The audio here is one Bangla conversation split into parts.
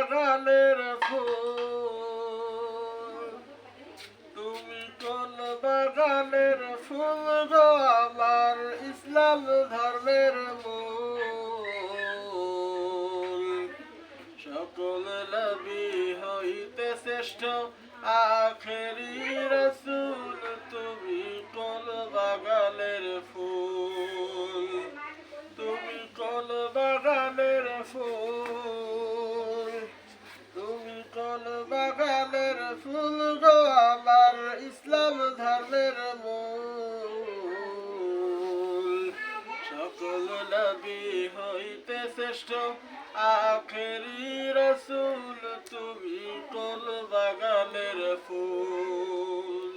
বাগানের ফুল, তুমি কোন বাগানের ফুল গো আমার ইসলাম ধর্মের মূল। সকল নবী হইতে শ্রেষ্ঠ আখেরি রাসূল, তুমি কোন বাগানের ফুল, তুমি কোন বাগানের ফুল, তুমি কোন বাগানের ফুল গো আমার ইসলাম ধর্মের মূল। সকল নবী হইতে শ্রেষ্ঠ আখেরি রাসূল, তুমি কোন বাগানের ফুল।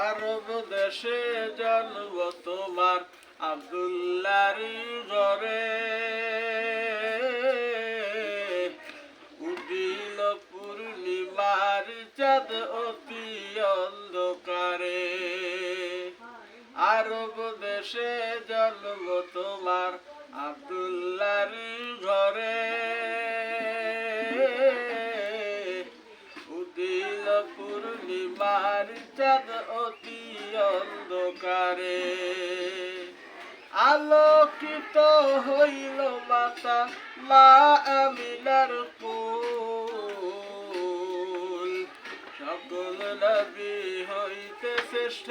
আরব দেশে জন্ম তোমার আব্দুল্লাহর ঘরে, উদিল পূর্ণিমার চাঁদ অতি অন্ধকারে। আরব দেশে জন্ম তোমার আব্দুল্লাহর ঘরে, উদিল পূর্ণিমার চাঁদ অতি অন্ধকারে। আলোকিত হইল মাতা মা আমিনার কোল। সকল নবী হইতে শ্রেষ্ঠ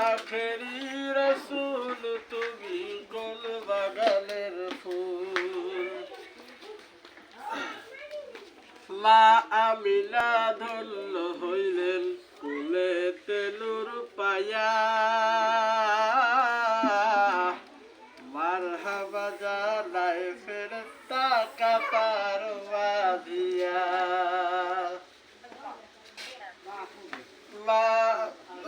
আখেরি রাসূল, তুমি কোন বাগানের ফুল। মা আমিনা ধন্য হইলেন কুলেতে নূর পায়া, মারহাবা জানায় ফেরেশতা কাতার বাঁধিয়া। মা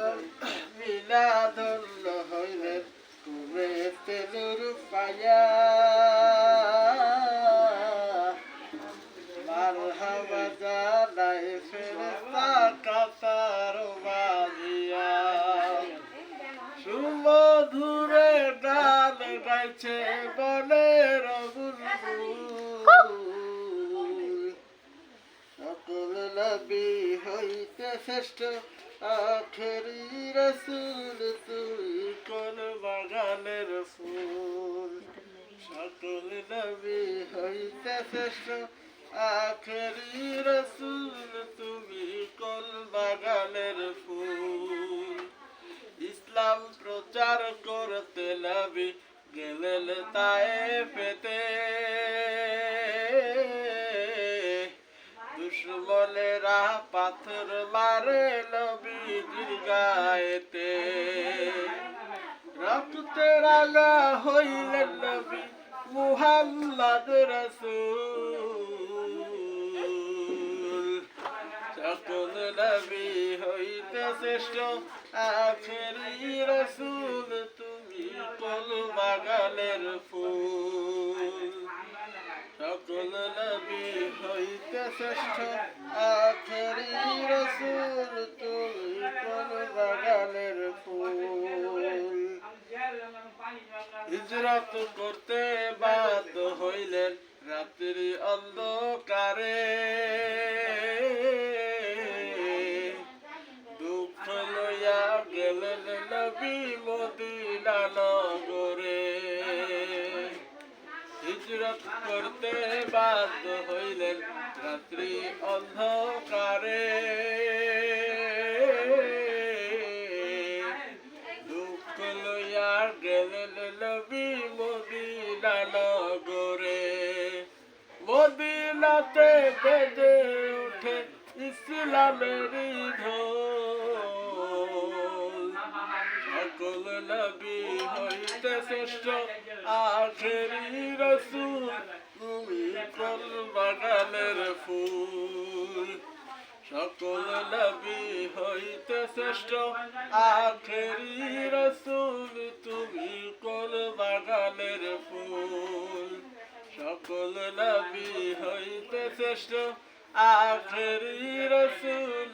আমিনা ধন্য হইলেন কুলেতে নূর পায়া, মারহাবা জানায় ফেরেশতা কাতার বাঁধিয়া। সুমধুরে গান গাইছে বনের বুলবুল। সকল নবী হইতে শ্রেষ্ঠ আখেরি রাসূল, তুমি কোন বাগানের ফুল। সকল নবী হইতে শ্রেষ্ঠ আখেরি রাসূল, তুমি কোন বাগানের ফুল। ইসলাম প্রচার করতে নবী গেলেন তায়েফেতে, দুশমনেরা পাথর মারে নবীজির গায়েতে। রক্তে রাঙা হইলেন নবী মুহাম্মদ রাসূল। সকল নবী হইতে শ্রেষ্ঠ আখেরি রাসূল, তুমি কোন বাগানের ফুল। সকল নবী হইতে শ্রেষ্ঠ আখেরি রাসূল, তুমি কোন বাগানের ফুল। হিজরত করতে বাধ্য হইলেন রাত্রি অন্ধকারে, দুঃখ লইয়া গেলেন নবী মদিনা নগরে। হিজরত করতে বাধ্য হইলেন রাত্রি অন্ধকারে, দুঃখ লইয়া গেলেন নবী মদিনা নগরে। মদিনাতে বেজে ওঠে ইসলামের ঢোল। সকল নবী হইতে শ্রেষ্ঠ আখেরি রাসূল, তুমি কোন বাগানের ফুল। সকল নবী হইতে শ্রেষ্ঠ আখেরি রাসূল, তুমি কোন বাগানের ফুল। সকল নবী হইতে শ্রেষ্ঠ আখেরি রাসূল,